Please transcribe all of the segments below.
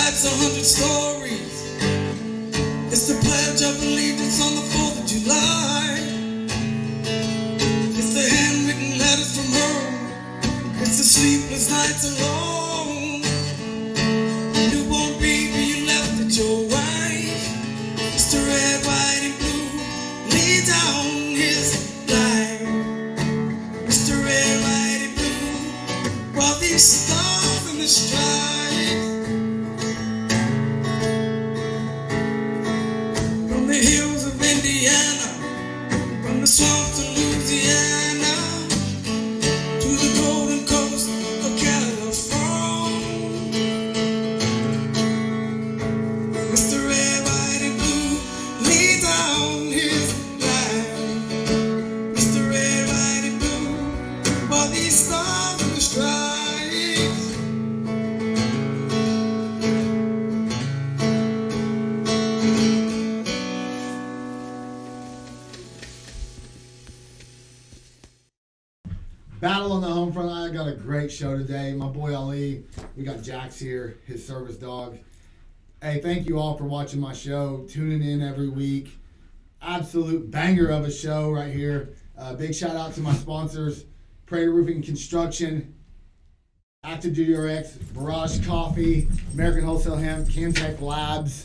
lights, 100 stories. It's the Pledge of Allegiance on the 4th of July. It's the handwritten letters from her. It's the sleepless nights alone. Newborn baby you left at your wife. Mr. Red, White, and Blue lay down his life. Mr. Red, White, and Blue brought these stars in the stripes. From the hills of Indiana, from the swamps of Louisiana, to the golden coast of California. Mr. Red, White, and Blue lay down his life. Mr. Red, White, and Blue brought these stars in the stripes. Battle on the Homefront. I got a great show today. My boy Ali. We got Jax here, his service dog. Hey, thank you all for watching my show, tuning in every week. Absolute banger of a show right here. Big shout out to my sponsors, Prater Roofing and Construction, Active Duty RX, Barrage Coffee, American Wholesale Hemp, Can-Tek Labs.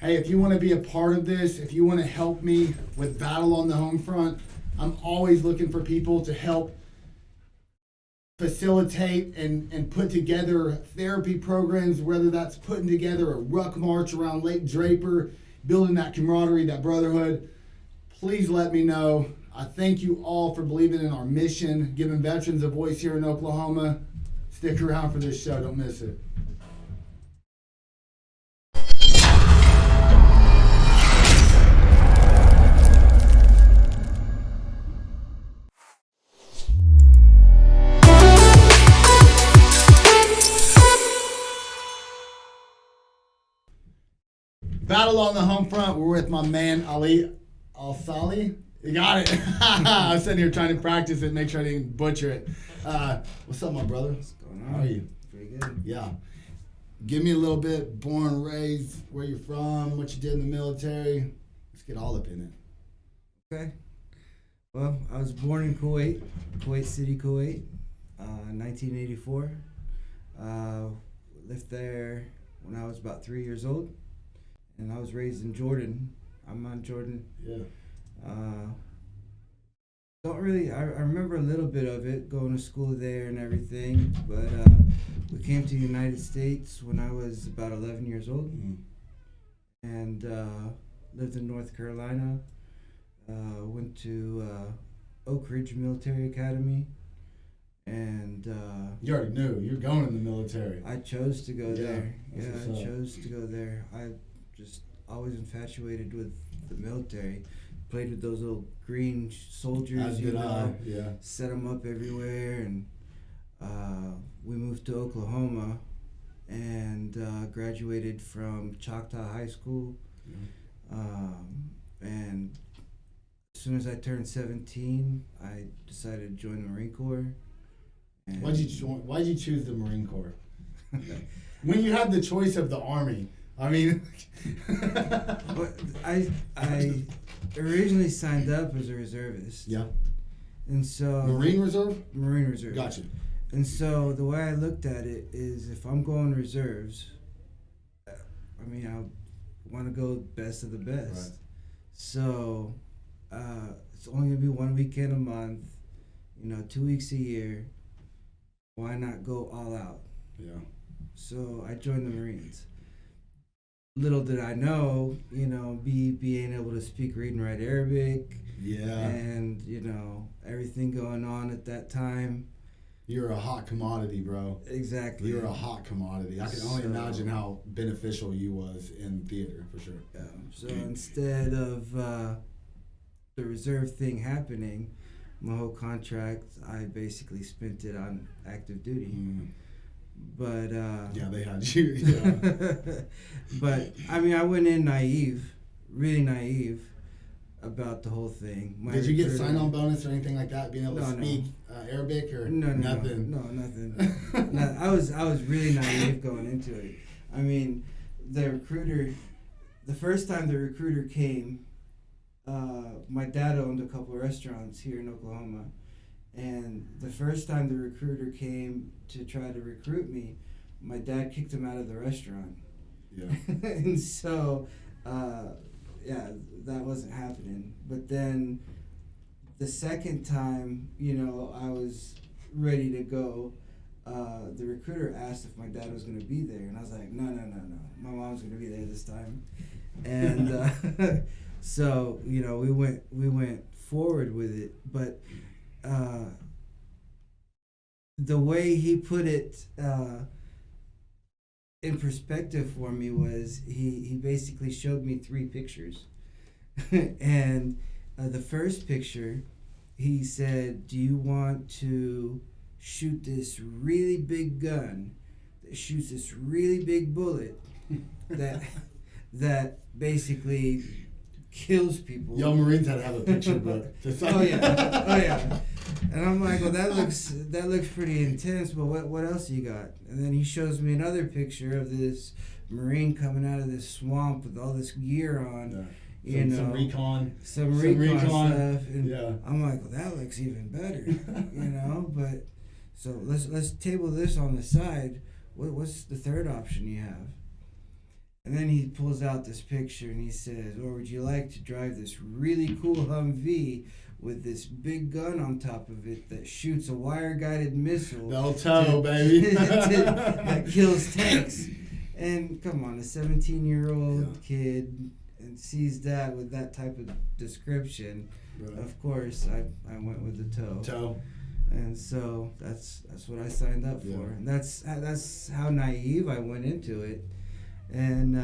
Hey, if you want to be a part of this, if you want to help me with Battle on the Homefront, I'm always looking for people to help facilitate and put together therapy programs, whether that's putting together a ruck march around Lake Draper, building that camaraderie, that brotherhood. Please let me know. I thank you all for believing in our mission, giving veterans a voice here in Oklahoma. Stick around for this show. Don't miss it. Battle on the Homefront. We're with my man Ali Alsahli. You got it. I was sitting here trying to practice it, make sure I didn't butcher it. What's up, my brother? What's going on? How are you? Pretty good. Yeah. Give me a little bit, born, raised, where you're from, what you did in the military. Let's get all up in it. Okay. Well, I was born in Kuwait, Kuwait City, Kuwait, 1984. Lived there when I was about 3 years old. And I was raised in Jordan. I'm on Jordan. Yeah. Don't really, I remember a little bit of it, going to school there and everything, but we came to the United States when I was about 11 years old. Mm-hmm. And lived in North Carolina. Went to Oak Ridge Military Academy. And You already knew. You're going in the military. I chose to go there. Yeah, what's I up. chose to go there. I just always infatuated with the military. Played with those little green soldiers, As did I. Yeah. set them up everywhere. And we moved to Oklahoma and graduated from Choctaw High School. And as soon as I turned 17, I decided to join the Marine Corps. And Why'd you choose the Marine Corps? When you had the choice of the Army, I mean. But I originally signed up as a reservist. Yeah. And so Marine Reserve? Marine Reserve. Gotcha. And so the way I looked at it is, if I'm going reserves, I mean, I want to go best of the best. Right. So it's only gonna be 1 weekend a month, 2 weeks a year. Why not go all out? Yeah. So I joined the Marines. Little did I know, being able to speak, read, and write Arabic. Yeah. And, everything going on at that time. You're a hot commodity, bro. Exactly. You're a hot commodity. I can only imagine how beneficial you was in theater, for sure. Yeah. So instead of the reserve thing happening, my whole contract, I basically spent it on active duty. Mm. But Yeah, they had you. Yeah. but I mean, I went in really naive about the whole thing. Did you get sign-on bonus or anything like that? Being able to No. speak Arabic or No, nothing? No, nothing. No, I was really naive going into it. I mean, the first time the recruiter came, my dad owned a couple of restaurants here in Oklahoma. And the first time the recruiter came to try to recruit me, my dad kicked him out of the restaurant. Yeah. And so, that wasn't happening. But then the second time, I was ready to go. The recruiter asked if my dad was going to be there, and I was like, no. My mom's going to be there this time. And so, we went forward with it. But the way he put it in perspective for me was he basically showed me 3 pictures. And the first picture, he said, do you want to shoot this really big gun that shoots this really big bullet that basically kills people? Y'all Marines had to have a picture book. Oh yeah. And I'm like, well, that looks pretty intense, but what else you got? And then he shows me another picture of this Marine coming out of this swamp with all this gear on. Yeah. Some recon stuff. And I'm like, well, that looks even better, But so let's table this on the side. What's the third option you have? And then he pulls out this picture and he says, or would you like to drive this really cool Humvee with this big gun on top of it that shoots a wire-guided missile? They'll tow, baby. That kills tanks. And come on, a 17-year-old kid and sees that with that type of description. Right. Of course, I went with the tow. And so that's what I signed up for. And that's how naive I went into it. And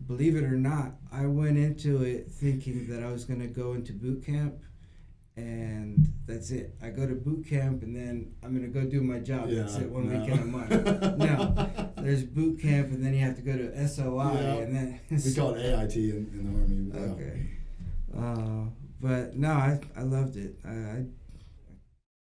believe it or not, I went into it thinking that I was going to go into boot camp, and that's it. I go to boot camp, and then I'm going to go do my job. That's it, one weekend a month. No, there's boot camp, and then you have to go to SOI, and then we call it AIT in the Army. Okay. But no, I loved it.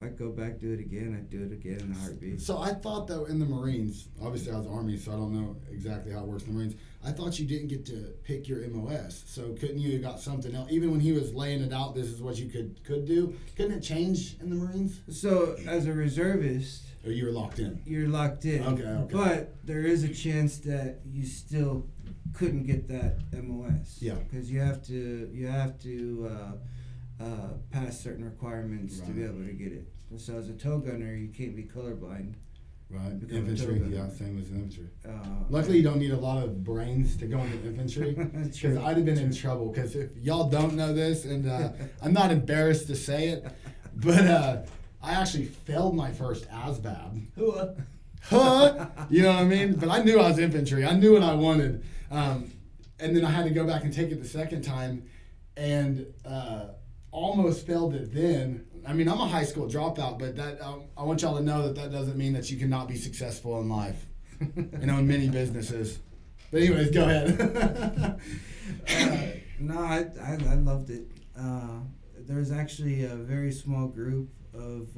I'd go back, do it again. I'd do it again in a heartbeat. So I thought, though, in the Marines, obviously I was Army, so I don't know exactly how it works in the Marines. I thought you didn't get to pick your MOS. So couldn't you have got something else? Even when he was laying it out, this is what you could do. Couldn't it change in the Marines? So as a reservist... Or you were locked in? You're locked in. Okay. But there is a chance that you still couldn't get that MOS. Yeah. Because you have to pass certain requirements to be able to get it. So as a tow gunner, you can't be colorblind. Right. Infantry, same as infantry. Luckily, you don't need a lot of brains to go into infantry. Because I'd have been in trouble. Because if y'all don't know this, and I'm not embarrassed to say it, but I actually failed my first ASVAB. You know what I mean? But I knew I was infantry. I knew what I wanted. And then I had to go back and take it the second time, and almost failed it then. I mean, I'm a high school dropout, but that I want y'all to know that doesn't mean that you cannot be successful in life, in many businesses. But anyways, go ahead. No, I loved it. There was actually a very small group of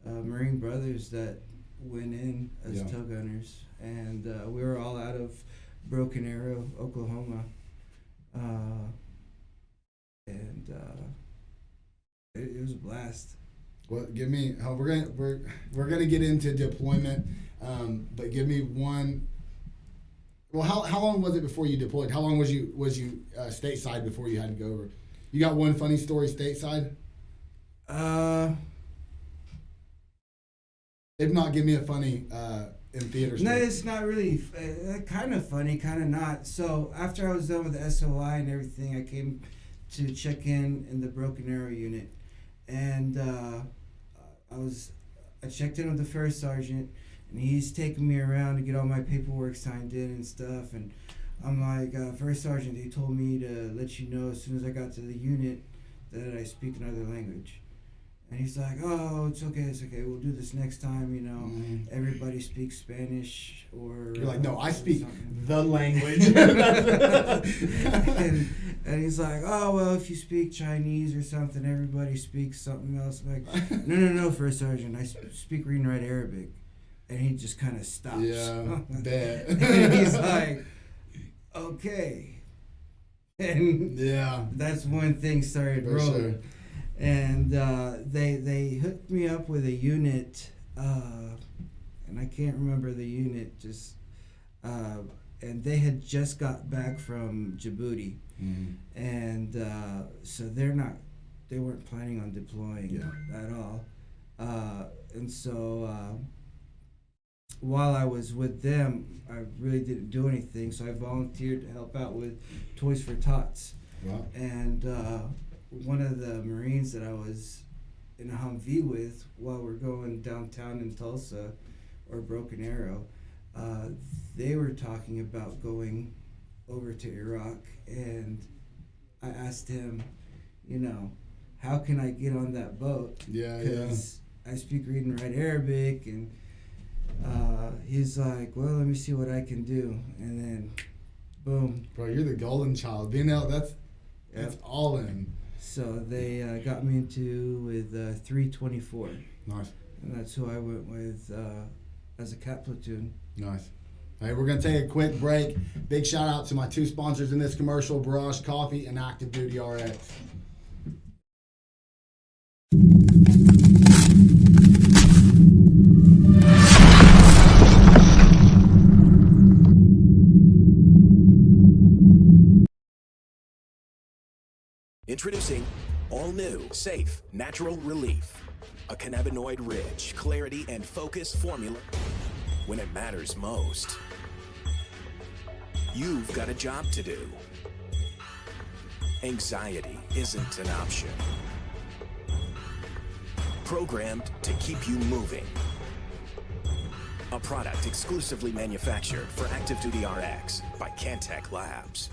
Marine brothers that went in as tow gunners, and we were all out of Broken Arrow, Oklahoma, and it was a blast. Well, give me. We're gonna get into deployment, but give me one. Well, how long was it before you deployed? How long was you stateside before you had to go over? You got one funny story stateside? If not, give me a funny in theater story. No, it's not really kind of funny, kind of not. So after I was done with the SOI and everything, I came to check in the Broken Arrow unit, and I checked in with the first sergeant, and he's taking me around to get all my paperwork signed in and stuff. And I'm like, First Sergeant, they told me to let you know as soon as I got to the unit that I speak another language. And he's like, oh, it's okay, we'll do this next time, Everybody speaks Spanish or... You're like, no, I speak the language. and he's like, oh, well, if you speak Chinese or something, everybody speaks something else. I'm like, no, First Sergeant, I speak read and write Arabic. and he just kind of stops. Yeah, bet. And he's like, okay. And yeah, that's when things started for rolling. sure. And they hooked me up with a unit, and I can't remember the unit, just and they had just got back from Djibouti, and so they weren't planning on deploying at all, and so while I was with them, I really didn't do anything, so I volunteered to help out with Toys for Tots. Wow. And one of the Marines that I was in a Humvee with while we're going downtown in Tulsa or Broken Arrow, they were talking about going over to Iraq, and I asked him, how can I get on that boat? Yeah, because I speak, read, and write Arabic, and he's like, well, let me see what I can do, and then boom. Bro, you're the golden child. Being out, that's all in. So they got me into with 324. Nice. And that's who I went with as a cat platoon. Nice. All right, we're going to take a quick break. Big shout out to my two sponsors in this commercial, Barrage Coffee and Active Duty RX. Introducing all new, safe, natural relief. A cannabinoid-rich, clarity and focus formula when it matters most. You've got a job to do. Anxiety isn't an option. Programmed to keep you moving. A product exclusively manufactured for Active Duty RX by Can-Tek Labs.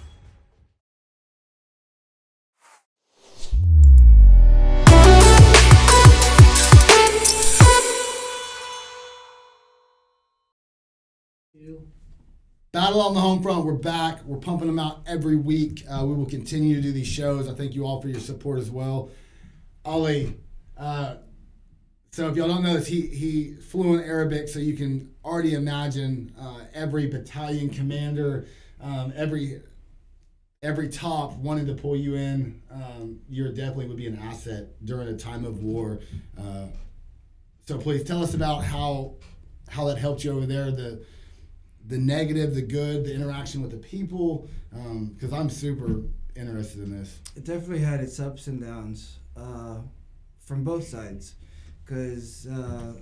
Battle on the Homefront, we're back. We're pumping them out every week. We will continue to do these shows. I thank you all for your support as well. Ali, so if y'all don't know this, he flew in Arabic, so you can already imagine every battalion commander, every top wanting to pull you in. You definitely would be an asset during a time of war. So please tell us about how that helped you over there, the negative, the good, the interaction with the people, because I'm super interested in this. It definitely had its ups and downs from both sides, because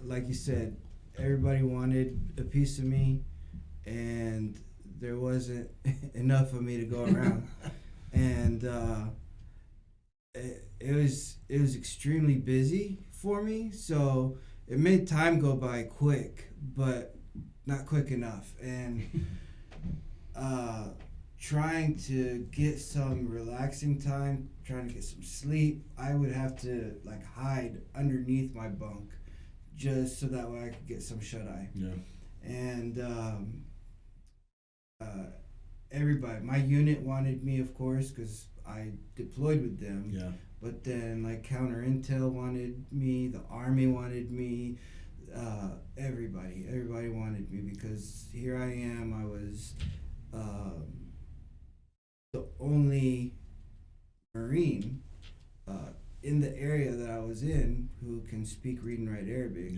like you said, everybody wanted a piece of me, and there wasn't enough of me to go around. And it was extremely busy for me, so it made time go by quick, but not quick enough. And trying to get some relaxing time, trying to get some sleep, I would have to hide underneath my bunk just so that way I could get some shut-eye. Yeah. And everybody, my unit wanted me, of course, because I deployed with them. Yeah. But then counter intel wanted me, the army wanted me, everybody wanted me, because here I am. I was the only Marine in the area that I was in who can speak, read, and write Arabic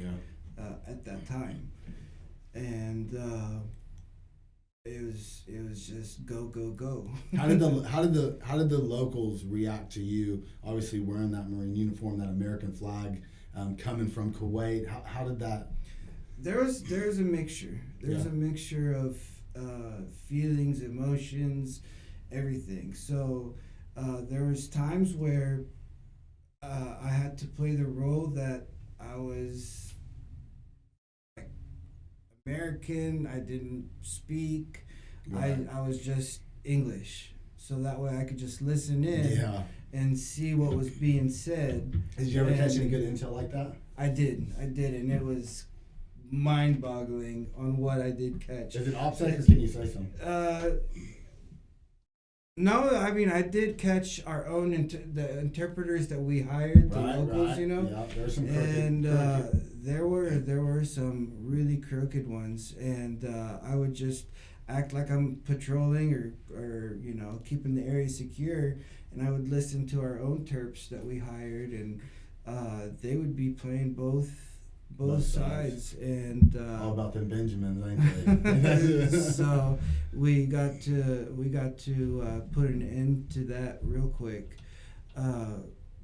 at that time, and it was just go go go. How did the locals react to you? Obviously wearing that Marine uniform, that American flag, coming from Kuwait. How did that? There's a mixture. There's a mixture of feelings, emotions, everything. So there was times where I had to play the role that I was American. I didn't speak. Right. I was just English, so that way I could just listen in and see what was being said. Did you ever catch any good intel like that? I did, and it was mind-boggling on what I did catch. Is it OPSEC, or can you say something? No, I mean I did catch our own the interpreters that we hired, the locals, you know. Yeah, there's some crooked. And there were some really crooked ones, and I would just act like I'm patrolling or you know keeping the area secure, and I would listen to our own terps that we hired, and they would be playing both sides, and all about them Benjamins, ain't they? so we got to put an end to that real quick.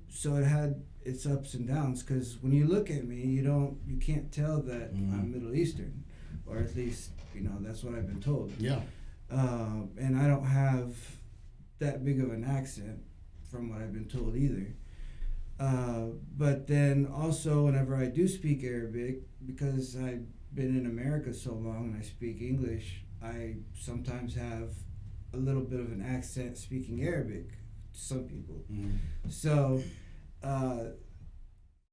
So it had its ups and downs, because when you look at me, you can't tell that I'm Middle Eastern, or at least you know that's what I've been told. Yeah. And I don't have that big of an accent, from what I've been told either. But then also whenever I do speak Arabic, because I've been in America so long and I speak English, I sometimes have a little bit of an accent speaking Arabic to some people. So,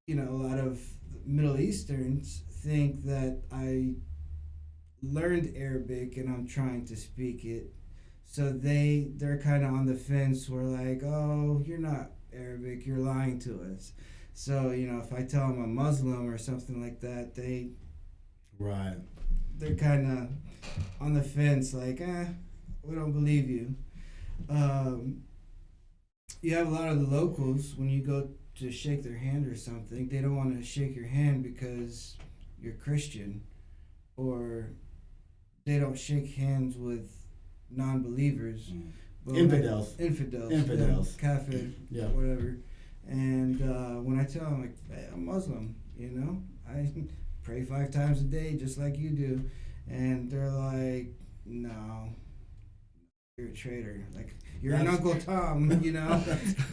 you know, a lot of Middle Easterns think that I learned Arabic and I'm trying to speak it. So they're kind of on the fence. We're like, oh, you're not Arabic, you're lying to us. So, you know, if I tell them I'm Muslim or something like that, they're kind of on the fence, like, we don't believe you. You have a lot of the locals, when you go to shake their hand or something, they don't want to shake your hand because you're Christian, or they don't shake hands with non-believers. Infidels. Yeah, kafir, whatever. And when I tell them, like, hey, I'm Muslim, you know, I pray 5 times a day just like you do, and they're like, no, you're a traitor. Like, you're an Uncle Tom, you know.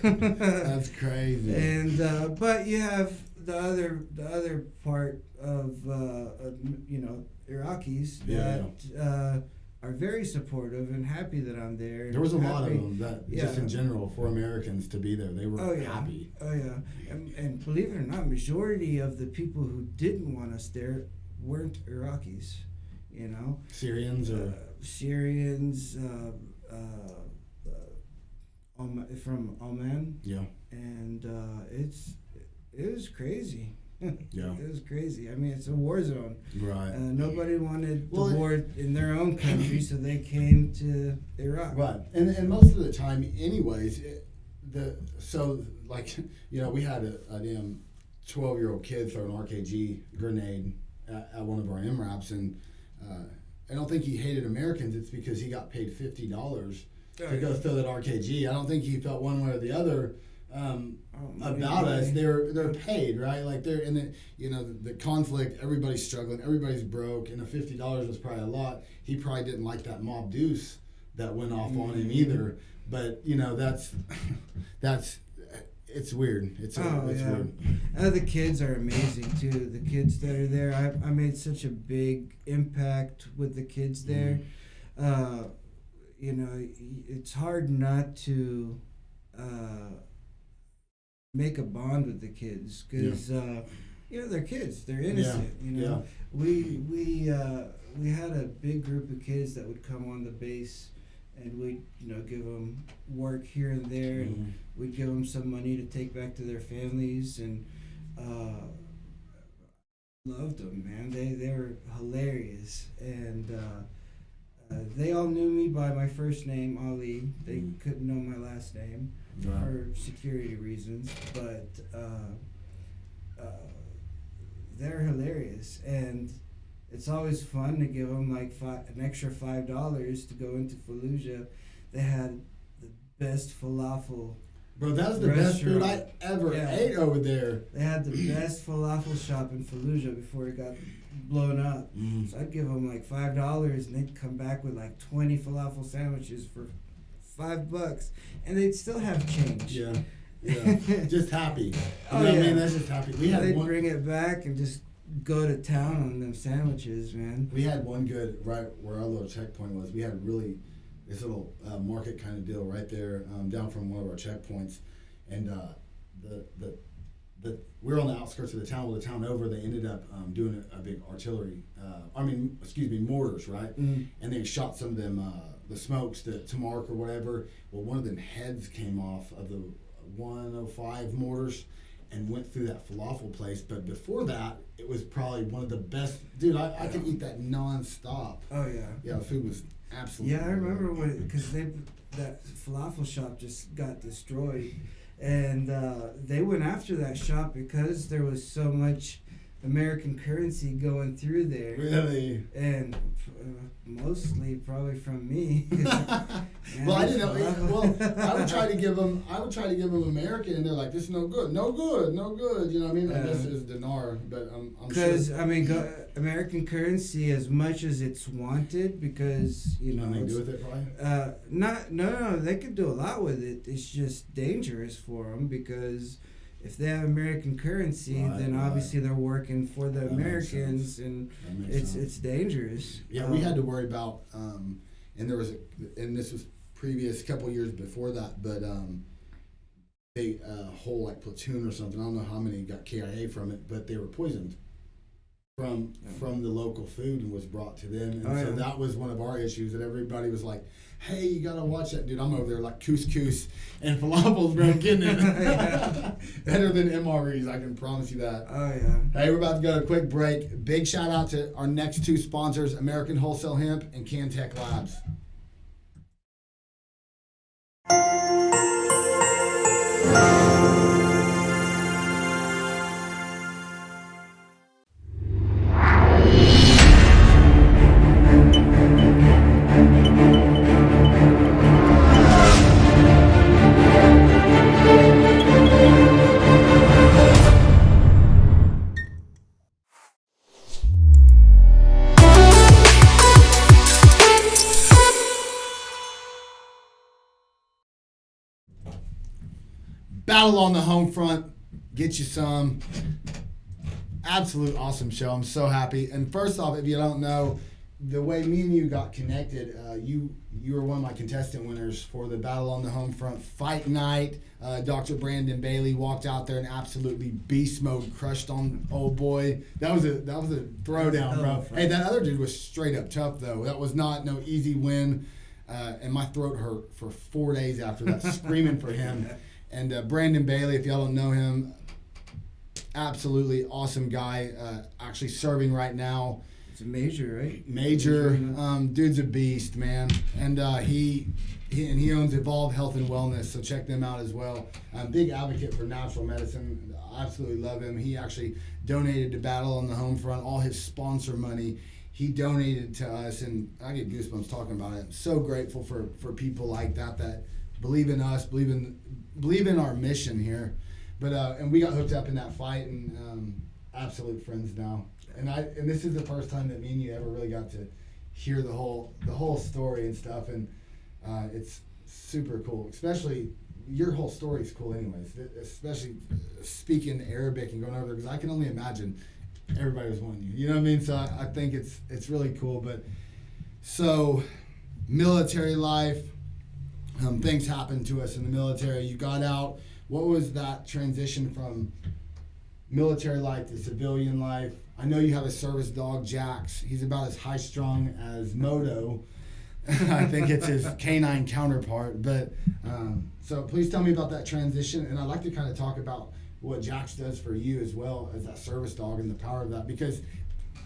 That's crazy. And but you have the other part of you know, Iraqis that are very supportive and happy that I'm there. There was a lot of them that, just in general, for Americans to be there, they were happy. Oh yeah, and believe it or not, majority of the people who didn't want us there weren't Iraqis, you know. Syrians or Syrians, from Oman. Yeah. And it was crazy. Yeah. It was crazy. I mean, it's a war zone. Right. Nobody wanted the war in their own country, so they came to Iraq. Right. And most of the time, anyways, you know, we had a damn 12-year-old kid throw an RKG grenade at one of our MRAPs, and I don't think he hated Americans. It's because he got paid $50 to go throw that RKG. I don't think he felt one way or the other about us. They're paid, right? Like, they're in the, you know, the conflict, everybody's struggling, everybody's broke, and the $50 was probably a lot. He probably didn't like that mob deuce that went off on him either. But, you know, that's it's weird. It's weird. The kids are amazing too. The kids that are there, I made such a big impact with the kids there. You know, it's hard not to make a bond with the kids, because you know, they're kids, they're innocent. You know, we had a big group of kids that would come on the base, and we'd, you know, give them work here and there, and we'd give them some money to take back to their families, and loved them, man. They were hilarious, and they all knew me by my first name, Ali. They couldn't know my last name for security reasons, but they're hilarious, and it's always fun to give them like an extra $5 to go into Fallujah. They had the best falafel. Bro, that was the best food I ever ate over there. They had the best falafel shop in Fallujah before it got blown up. So I'd give them like $5, and they'd come back with like 20 falafel sandwiches for $5, and they'd still have change. Yeah, just happy. You know what I mean? That's just happy. They'd bring it back and just go to town on them sandwiches, man. We had one good, right where our little checkpoint was. We had really this little market kind of deal right there, down from one of our checkpoints, and we were on the outskirts of the town. Well, the town over, they ended up doing a big artillery. Mortars, right? And they shot some of them the smokes to mark or whatever. Well, one of them heads came off of the 105 mortars and went through that falafel place. But before that, it was probably one of the best. Dude, I could eat that nonstop. Oh yeah. Yeah, the food was absolutely. Yeah, I remember because that falafel shop just got destroyed, and they went after that shop because there was so much American currency going through there. Really? And mostly probably from me. Well, I didn't know. Well, I would try to give them American, and they're like, "This is no good, no good, no good." You know what I mean? I guess it's dinar, but I'm sure. Because I mean, American currency, as much as it's wanted, because you know, nothing to do with it, probably. No, they could do a lot with it. It's just dangerous for them because if they have American currency, then obviously they're working for the Americans, and it's dangerous. Yeah, we had to worry about, and there was and this was previous couple years before that, but they whole like platoon or something. I don't know how many got KIA from it, but they were poisoned from the local food and was brought to them, and so that was one of our issues that everybody was like, "Hey, you gotta watch that, dude." I'm over there like couscous and falafels, bro, getting it. Better than MREs, I can promise you that. Oh yeah. Hey, we're about to go to a quick break. Big shout out to our next two sponsors, American Wholesale Hemp and Can-Tek Labs. Battle on the home front. Get you some. Absolute awesome show. I'm so happy. And first off, if you don't know, the way me and you got connected, you were one of my contestant winners for the Battle on the Home Front fight night. Dr. Brandon Bailey walked out there and absolutely beast mode crushed on old boy. That was a throwdown, bro. Hey, that other dude was straight up tough though. That was not no easy win. And my throat hurt for 4 days after that, screaming for him. And Brandon Bailey, if y'all don't know him, absolutely awesome guy. Actually serving right now. It's a major, right? Major. Dude's a beast, man. And he owns Evolve Health and Wellness, so check them out as well. Big advocate for natural medicine. Absolutely love him. He actually donated to Battle on the Home Front. All his sponsor money he donated to us, and I get goosebumps talking about it. I'm so grateful for people like that believe in us, believe in our mission here. But and we got hooked up in that fight, and absolute friends now. And this is the first time that me and you ever really got to hear the whole story and stuff, and it's super cool. Especially your whole story is cool, anyways. Especially speaking Arabic and going over there, because I can only imagine everybody was wanting you. You know what I mean? So I think it's really cool. But so military life, things happened to us in the military. You got out. What was that transition from military life to civilian life? I know you have a service dog, Jax. He's about as high strung as Moto. I think it's his canine counterpart. But so please tell me about that transition. And I'd like to kind of talk about what Jax does for you as well as that service dog and the power of that. Because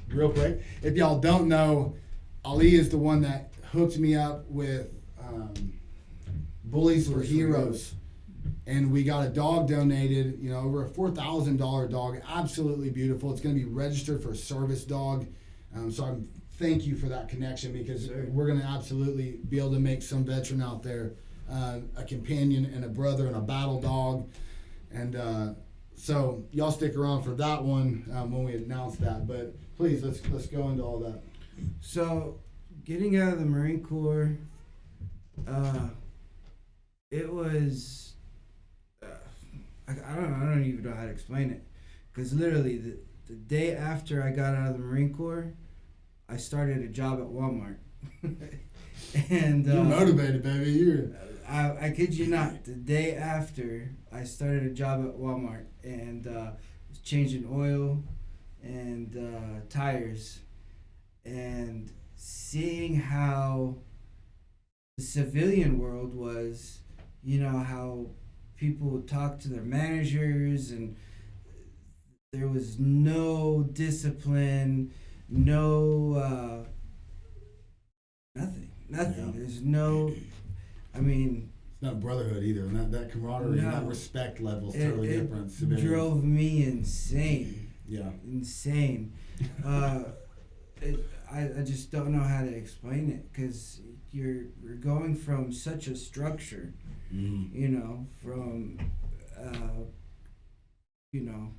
real quick, if y'all don't know, Ali is the one that hooked me up with Bullies for Heroes. And we got a dog donated, over a $4,000 dog, absolutely beautiful. It's going to be registered for a service dog. So I thank you for that connection, because we're going to absolutely be able to make some veteran out there a companion and a brother and a battle dog. And so y'all stick around for that one when we announce that. But please, let's go into all that. So getting out of the Marine Corps, it was... I don't even know how to explain it, because literally the day after I got out of the Marine Corps, I started a job at Walmart. And you're motivated, baby. I kid you not. The day after, I started a job at Walmart and was changing oil and tires, and seeing how the civilian world was, how people would talk to their managers, and there was no discipline, no nothing. Yeah. There's no, I mean, it's not brotherhood either, and that camaraderie and that respect level is totally different. It drove me insane. Yeah. Insane. I just don't know how to explain it, because you're going from such a structure, from your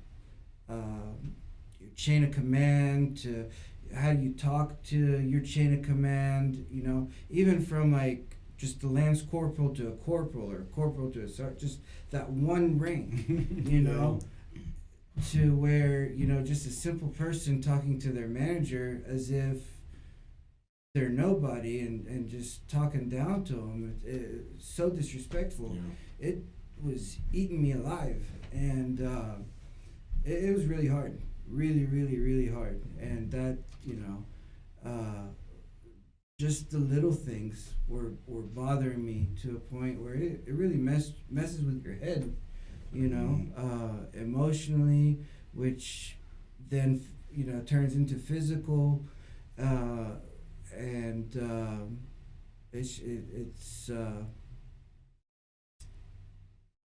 chain of command to how you talk to your chain of command, even from like just the lance corporal to a corporal, or corporal to a sergeant, just that one rank, to where, just a simple person talking to their manager as if they're nobody, and just talking down to them. It's so disrespectful. Yeah. It was eating me alive, and it was really hard. Really, really, really hard. And that, just the little things were bothering me to a point where it really messes with your head, emotionally, which then, turns into physical, and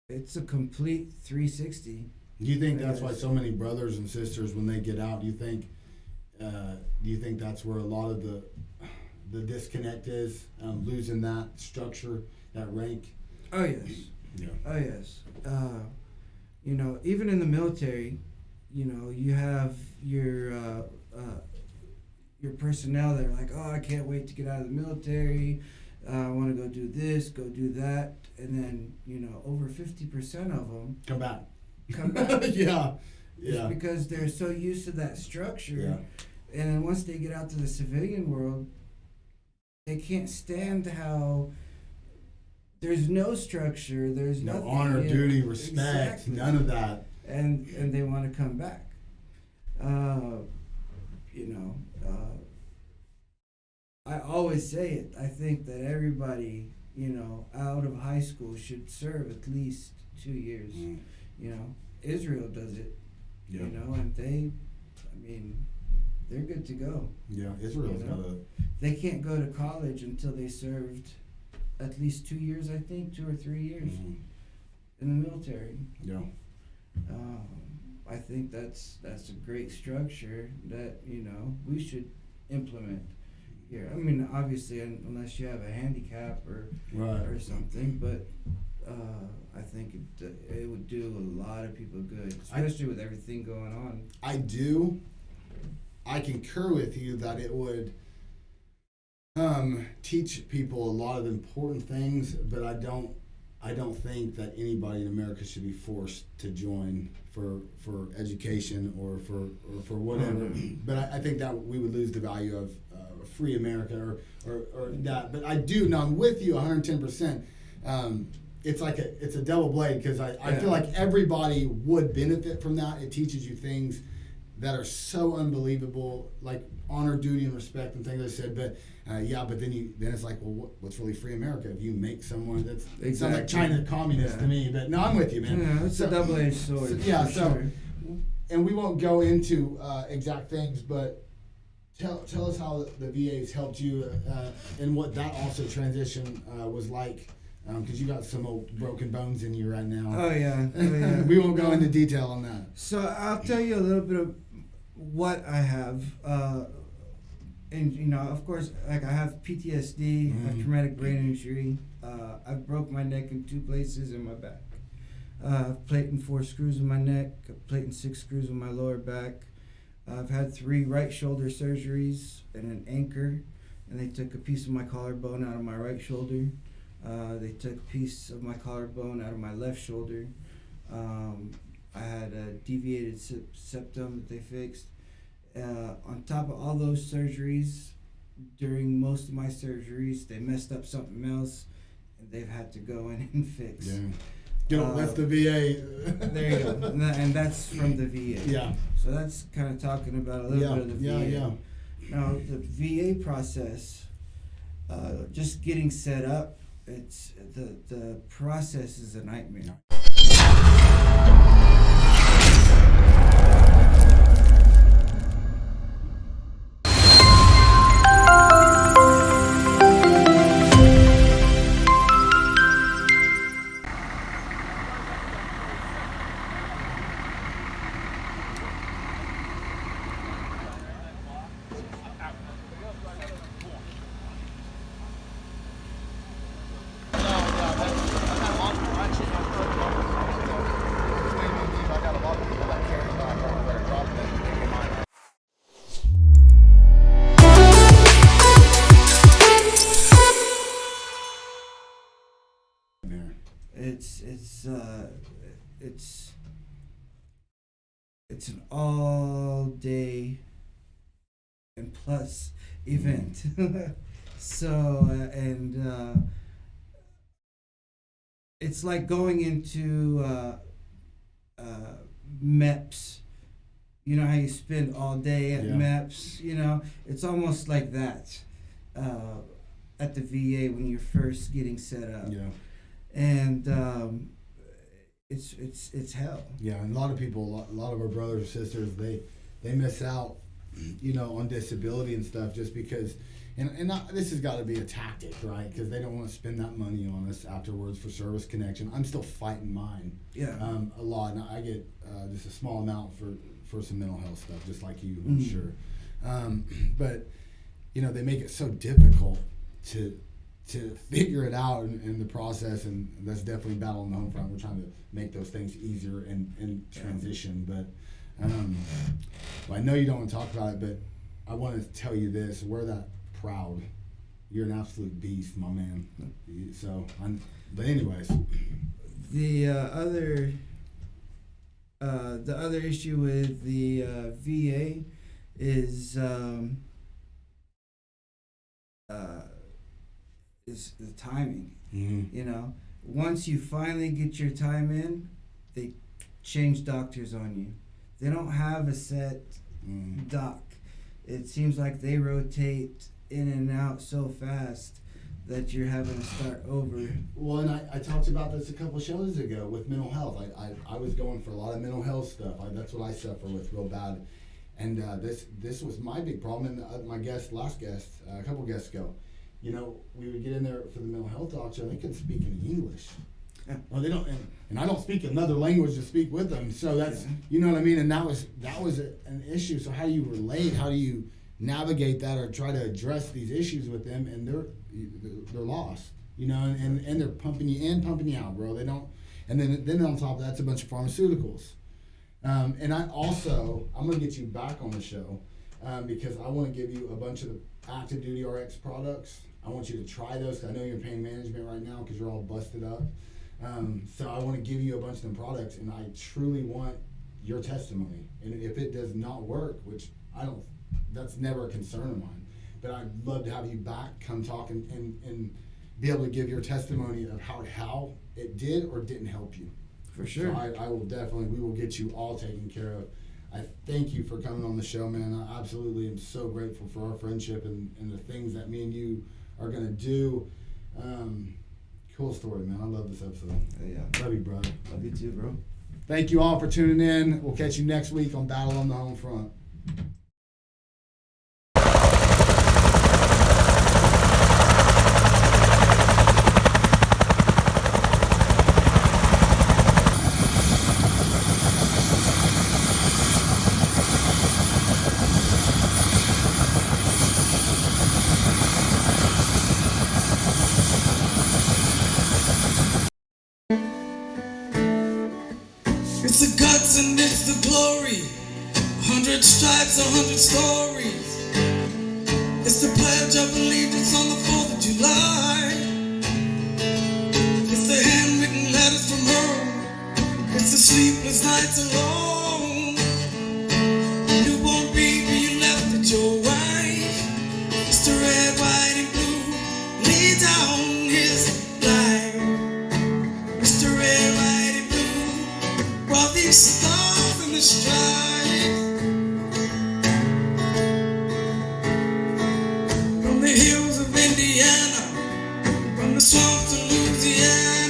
it's a complete 360. Do you think that's why so many brothers and sisters, when they get out, do you think that's where a lot of the disconnect is, losing that structure, that rank? Oh yes. Yeah. Oh yes. Even in the military, you have your personnel that are like, oh, I can't wait to get out of the military. I want to go do this, go do that, and then over 50% of them come back. Yeah. Yeah. Because they're so used to that structure. Yeah. And then once they get out to the civilian world, they can't stand how there's no structure, there's no nothing, honor, duty, respect, exactly. None of that. And they want to come back. I always say it. I think that everybody, out of high school should serve at least 2 years. Israel does it, and they're good to go. Yeah, Israel's got a... They can't go to college until they served at least 2 years, I think, 2 or 3 years in the military. Yeah. I think that's a great structure that, we should implement here. I mean, obviously, unless you have a handicap or something, but I think it would do a lot of people good, especially with everything going on. I concur with you that it would teach people a lot of important things, but I don't think that anybody in America should be forced to join for education or for whatever. But I think that we would lose the value of free America or that. But I do. Now I'm with you 110%. It's a double blade, because I feel like everybody would benefit from that. It teaches you things that are so unbelievable, like honor, duty, and respect, and things I said. But but then it's like, well, what's really free America? If you make someone that's it sounds like China communist to me. But no, I'm with you, man. Yeah, it's a double-edged sword. Sure. And we won't go into exact things, but tell us how the VA's helped you and what that also transition was like. Because you got some old broken bones in you right now. Oh yeah. We won't go into detail on that. So I'll tell you a little bit of what I have, and of course, like I have PTSD, a traumatic brain injury. I've broke my neck in 2 places in my back. I've plate and 4 screws in my neck. I've plate and 6 screws in my lower back. I've had 3 right shoulder surgeries and an anchor, and they took a piece of my collarbone out of my right shoulder. They took a piece of my collarbone out of my left shoulder. I had a deviated septum that they fixed. On top of all those surgeries, during most of my surgeries, they messed up something else, and they've had to go in and fix. Yeah. That's the VA. There you go. And that's from the VA. Yeah. So that's kind of talking about a little bit of the VA. Yeah. Now, the VA process, just getting set up, it's the process is a nightmare. It's an all day and plus event. So it's like going into MEPS. You know how you spend all day at MEPS, you know? It's almost like that at the VA when you're first getting set up. Yeah. And it's hell. Yeah, and a lot of people, a lot of our brothers and sisters, they miss out, you know, on disability and stuff just because, and this has got to be a tactic, right? Because they don't want to spend that money on us afterwards for service connection. I'm still fighting mine. Yeah. A lot, and I get just a small amount for some mental health stuff, just like you, I'm sure. But you know, they make it so difficult to figure it out in the process, and that's definitely a battle on the home front. We're trying to make those things easier and transition, but well, I know you don't want to talk about it, but I want to tell you this: we're that proud. You're an absolute beast, my man. So, but anyways, the other issue with the VA is the timing. Mm-hmm. You know, once you finally get your time in, they change doctors on you. They don't have a set doc. It seems like they rotate in and out so fast that you're having to start over. Well, and I talked about this a couple shows ago with mental health. I was going for a lot of mental health stuff. That's what I suffer with real bad. And this was my big problem. And my last guest, a couple guests ago, you know, we would get in there for the mental health doctor, and they couldn't speak any English. Yeah. Well, they don't, and I don't speak another language to speak with them. So that's, you know what I mean. And that was an issue. So how do you relate? How do you navigate that or try to address these issues with them? And they're lost, you know, and they're pumping you in, pumping you out, bro. They don't, and then on top of that, it's a bunch of pharmaceuticals. And I'm gonna get you back on the show because I want to give you a bunch of the active duty RX products. I want you to try those because I know you're in pain management right now because you're all busted up. So I want to give you a bunch of them products, and I truly want your testimony. And if it does not work, which that's never a concern of mine, but I'd love to have you back, come talk and be able to give your testimony of how it did or didn't help you. For sure. So I will definitely, we will get you all taken care of. I thank you for coming on the show, man. I absolutely am so grateful for our friendship and the things that me and you are going to do. Cool story, man. I love this episode. Yeah. Love you, brother. Love you too, bro. Thank you all for tuning in. We'll catch you next week on Battle on the Home Front. It's the guts and it's the glory. 100 stripes, 100 stories. It's the Pledge of Allegiance on the 4th of July. It's the handwritten letters from home. It's the sleepless nights alone. Newborn baby you left at your wife. It's the red, white, and blue laid down his life. It's the red, white, and blue. While these stars in the stripe from the hills of Indiana. to Louisiana.